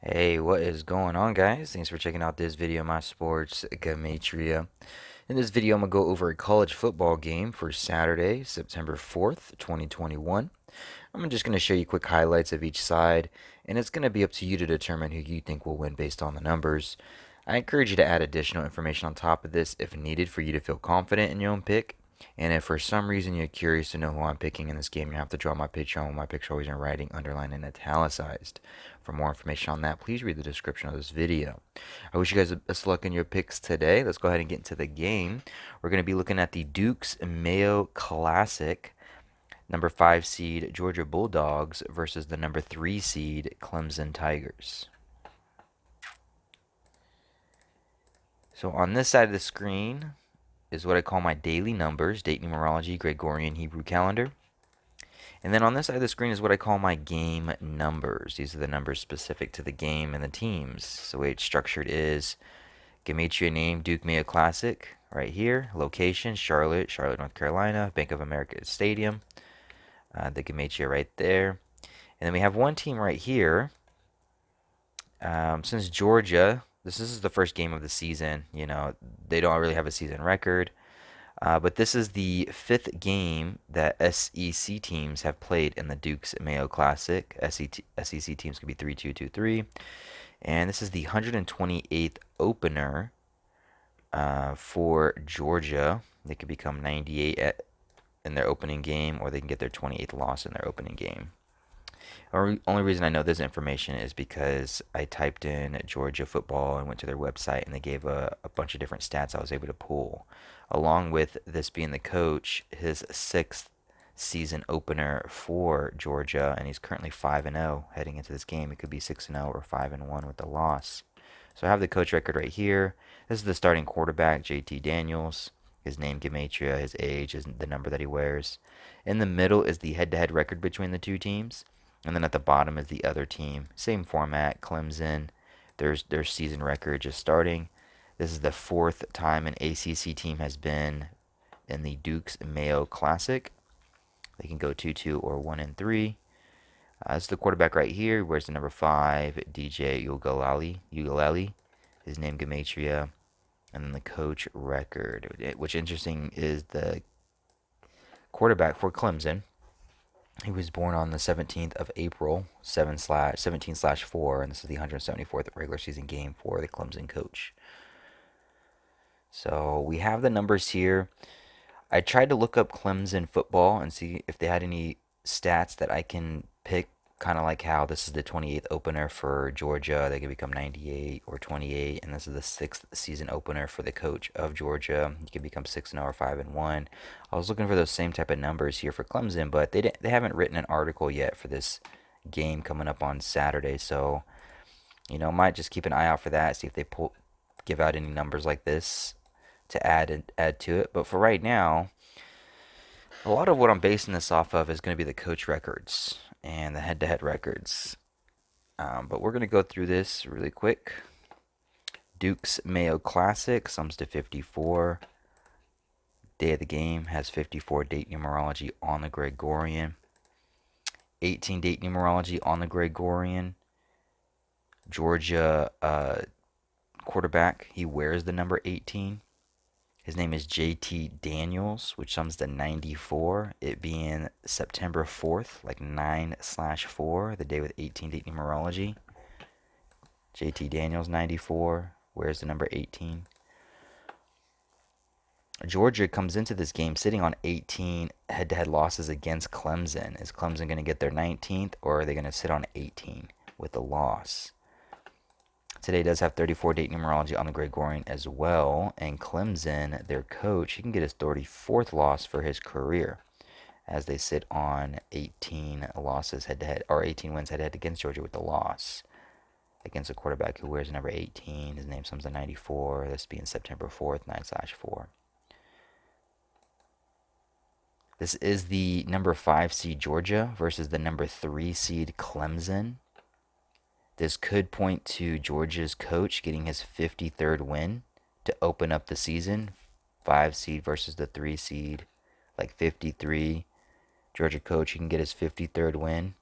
Hey, what is going on, guys? Thanks for checking out this video of my sports, Gematria. In this video, I'm going to go over a college football game for Saturday, September 4th, 2021. I'm just going to show you quick highlights of each side, and it's going to be up to you to determine who you think will win based on the numbers. I encourage you to add additional information on top of this if needed for you to feel confident in your own pick. And if for some reason you're curious to know who I'm picking in this game, you have to draw my picture on my picture always in writing, underlined, and italicized. For more information on that, please read the description of this video. I wish you guys the best luck in your picks today. Let's go ahead and get into the game. We're going to be looking at the Dukes Mayo Classic. Number 5 seed Georgia Bulldogs versus the number 3 seed Clemson Tigers. So on this side of the screen is what I call my daily numbers, date numerology, Gregorian Hebrew calendar. And then on this side of the screen is what I call my game numbers. These are the numbers specific to the game and the teams. So the way it's structured is Gematria name, Duke Mayo Classic, right here. Location, Charlotte, North Carolina, Bank of America Stadium. The Gematria right there. And then we have one team right here. Since Georgia, this is the first game of the season. You know, they don't really have a season record. But this is the 5th game that SEC teams have played in the Dukes Mayo Classic. SEC teams could be 3-2, 2-3. And this is the 128th opener for Georgia. They could become 98 in their opening game, or they can get their 28th loss in their opening game. Only reason I know this information is because I typed in Georgia football and went to their website, and they gave a bunch of different stats I was able to pull. Along with this being the coach, his 6th season opener for Georgia, and he's currently 5-0 heading into this game. It could be 6-0 or 5-1 with the loss. So I have the coach record right here. This is the starting quarterback, JT Daniels. His name, Gematria, his age, the number that he wears. In the middle is the head-to-head record between the two teams. And then at the bottom is the other team. Same format, Clemson. Their season record just starting. This is the 4th time an ACC team has been in the Dukes Mayo Classic. They can go 2-2 or 1-3. This is the quarterback right here. He wears the number 5, DJ Ugalali. His name Gematria. And then the coach record. Which interesting is the quarterback for Clemson. He was born on the 17th of April, 17/4, and this is the 174th regular season game for the Clemson coach. So we have the numbers here. I tried to look up Clemson football and see if they had any stats that I can pick, kind of like how this is the 28th opener for Georgia. They could become 98 or 28, and this is the 6th season opener for the coach of Georgia. He could become 6-0 or 5-1. I was looking for those same type of numbers here for Clemson, but they haven't written an article yet for this game coming up on Saturday. So, you know, might just keep an eye out for that. See if they give out any numbers like this to add to it. But for right now, a lot of what I'm basing this off of is going to be the coach records and the head-to-head records. But we're going to go through this really quick. Duke's Mayo Classic sums to 54. Day of the game has 54 date numerology on the Gregorian. 18 date numerology on the Gregorian. Georgia quarterback, he wears the number 18. His name is JT Daniels, which sums to 94, it being September 4th, like 9/4, the day with 18 date numerology. JT Daniels, 94, wears the number 18. Georgia comes into this game sitting on 18 head-to-head losses against Clemson. Is Clemson going to get their 19th, or are they going to sit on 18 with a loss? Today does have 34 date numerology on the Gregorian as well, and Clemson, their coach, he can get his 34th loss for his career as they sit on 18 losses head-to-head, or 18 wins head-to-head against Georgia with the loss against a quarterback who wears number 18. His name sums to 94, this being September 4th, 9/4. This is the number 5 seed Georgia versus the number 3 seed Clemson. This could point to Georgia's coach getting his 53rd win to open up the season. 5 seed versus the 3 seed, like 53. Georgia coach, he can get his 53rd win.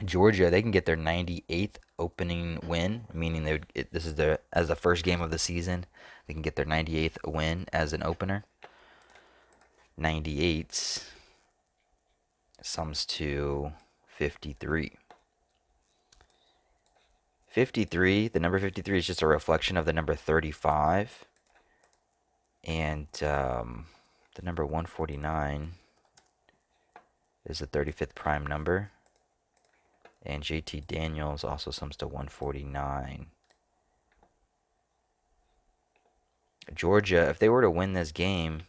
Georgia, they can get their 98th opening win, meaning this is as the first game of the season. They can get their 98th win as an opener. 98 sums to 53. 53, the number 53 is just a reflection of the number 35. And the number 149 is the 35th prime number. And JT Daniels also sums to 149. Georgia, if they were to win this game,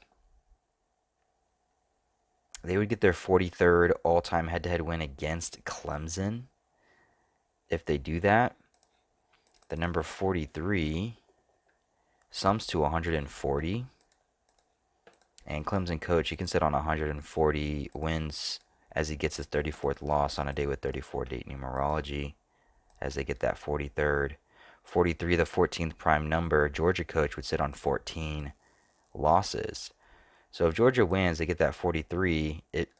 they would get their 43rd all-time head-to-head win against Clemson. If they do that, the number 43 sums to 140. And Clemson coach, he can sit on 140 wins as he gets his 34th loss on a day with 34 date numerology, as they get that 43rd. 43, the 14th prime number, Georgia coach would sit on 14 losses. So if Georgia wins, they get that 43. It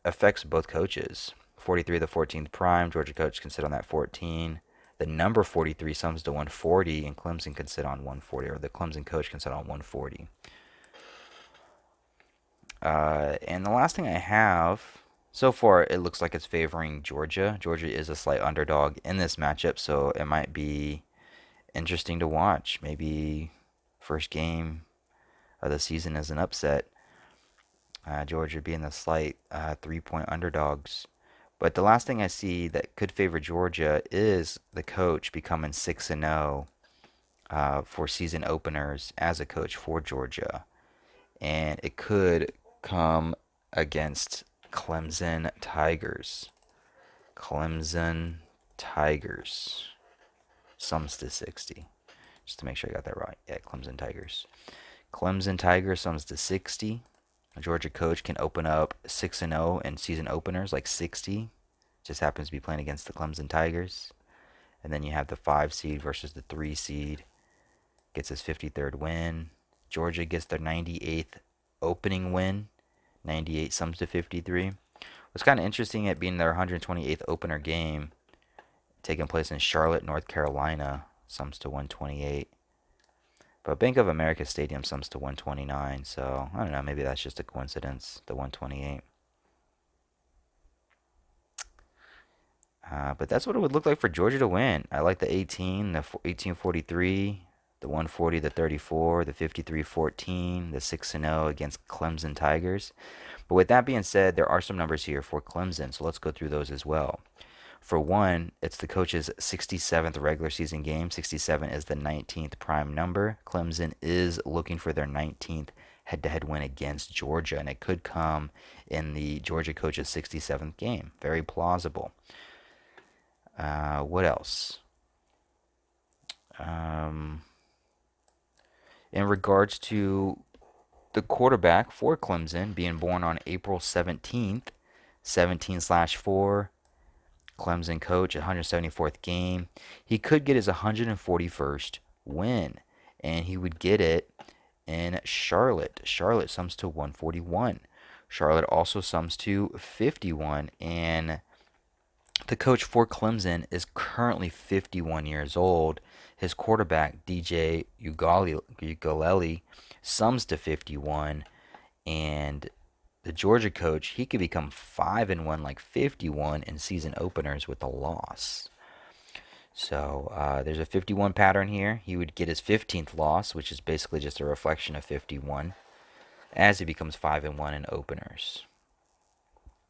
affects both coaches. 43, the 14th prime, Georgia coach can sit on that 14. The number 43 sums to 140, and Clemson can sit on 140, or the Clemson coach can sit on 140. And the last thing I have, so far it looks like it's favoring Georgia. Georgia is a slight underdog in this matchup, so it might be interesting to watch. Maybe first game of the season is an upset. Georgia being the slight 3-point underdogs. But the last thing I see that could favor Georgia is the coach becoming 6-0 for season openers as a coach for Georgia. And it could come against Clemson Tigers. Clemson Tigers. Sums to 60. Just to make sure I got that right. Yeah, Clemson Tigers. Clemson Tigers sums to 60. A Georgia coach can open up 6-0 in season openers, like 60. Just happens to be playing against the Clemson Tigers. And then you have the 5 seed versus the 3 seed. Gets his 53rd win. Georgia gets their 98th opening win. 98 sums to 53. What's kind of interesting, it being their 128th opener game, taking place in Charlotte, North Carolina, sums to 128. But Bank of America Stadium sums to 129, so I don't know, maybe that's just a coincidence, the 128. But that's what it would look like for Georgia to win. I like the 18, the 1843, the 140, the 34, the 53-14, the 6-0 against Clemson Tigers. But with that being said, there are some numbers here for Clemson, so let's go through those as well. For one, it's the coach's 67th regular season game. 67 is the 19th prime number. Clemson is looking for their 19th head-to-head win against Georgia, and it could come in the Georgia coach's 67th game. Very plausible. What else? In regards to the quarterback for Clemson being born on April 17th, 17/4, Clemson coach, 174th game. He could get his 141st win, and he would get it in Charlotte. Charlotte sums to 141. Charlotte also sums to 51, and the coach for Clemson is currently 51 years old. His quarterback, DJ Ugalele, sums to 51, and the Georgia coach, he could become 5-1, like 51 in season openers with a loss. So there's a 51 pattern here. He would get his 15th loss, which is basically just a reflection of 51, as he becomes 5-1 in openers.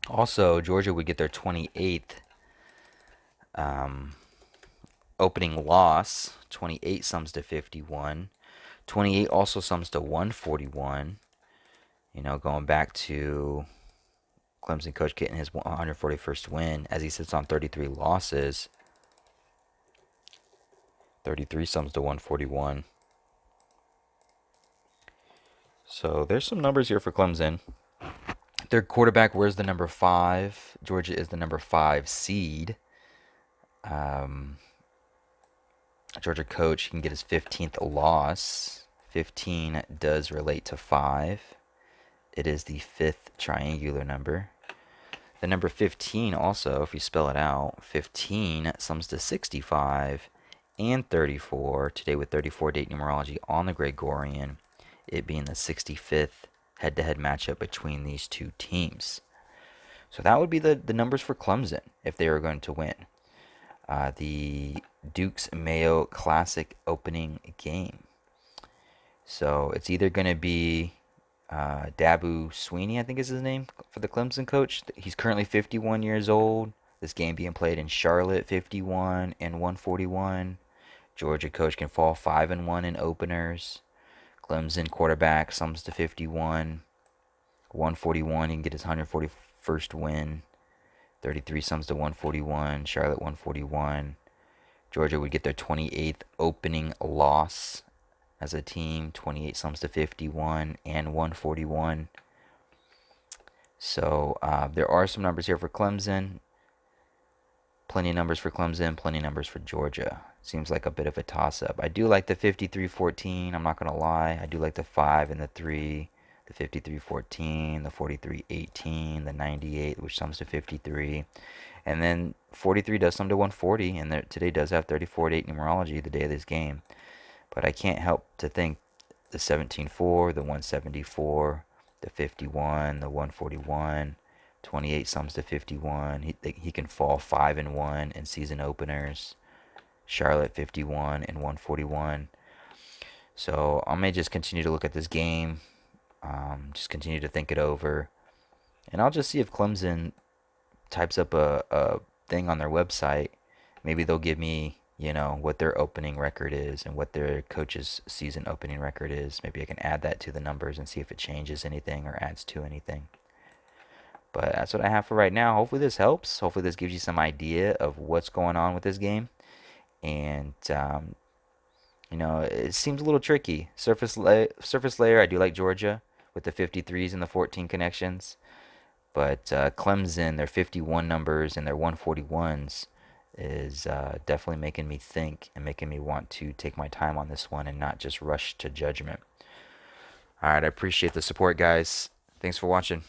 Also, Georgia would get their 28th opening loss. 28 sums to 51. 28 also sums to 141. You know, going back to Clemson coach getting his 141st win as he sits on 33 losses. 33 sums to 141. So there's some numbers here for Clemson. Their quarterback wears the number 5. Georgia is the number 5 seed. Georgia coach can get his 15th loss. 15 does relate to 5. It is the 5th triangular number. The number 15 also, if you spell it out, 15 sums to 65 and 34. Today with 34 date numerology on the Gregorian, it being the 65th head-to-head matchup between these two teams. So that would be the numbers for Clemson if they were going to win. The Dukes Mayo Classic opening game. So it's either going to be Dabu Sweeney, I think is his name, for the Clemson coach. He's currently 51 years old. This game being played in Charlotte, 51 and 141. Georgia coach can fall 5-1 in openers. Clemson quarterback sums to 51, 141. He can get his 141st win. 33 sums to 141. Charlotte 141. Georgia would get their 28th opening loss as a team. 28 sums to 51 and 141. So there are some numbers here for Clemson. Plenty of numbers for Clemson, plenty of numbers for Georgia. Seems like a bit of a toss-up. I do like the 53-14, I'm not going to lie. I do like the 5 and the 3, the 53-14, the 43-18, the 98, which sums to 53. And then 43 does sum to 140, and there, today does have 34-8 numerology the day of this game. But I can't help to think the 17-4, the 174, the 51, the 141, 28 sums to 51. He can fall 5-1 in season openers. Charlotte 51 and 141. So I may just continue to look at this game, just continue to think it over, and I'll just see if Clemson types up a thing on their website. Maybe they'll give me, what their opening record is and what their coach's season opening record is. Maybe I can add that to the numbers and see if it changes anything or adds to anything. But that's what I have for right now. Hopefully this helps. Hopefully this gives you some idea of what's going on with this game. And it seems a little tricky. Surface layer, I do like Georgia with the 53s and the 14 connections. But Clemson, their 51 numbers and their 141s is definitely making me think and making me want to take my time on this one and not just rush to judgment. All right, I appreciate the support, guys. Thanks for watching.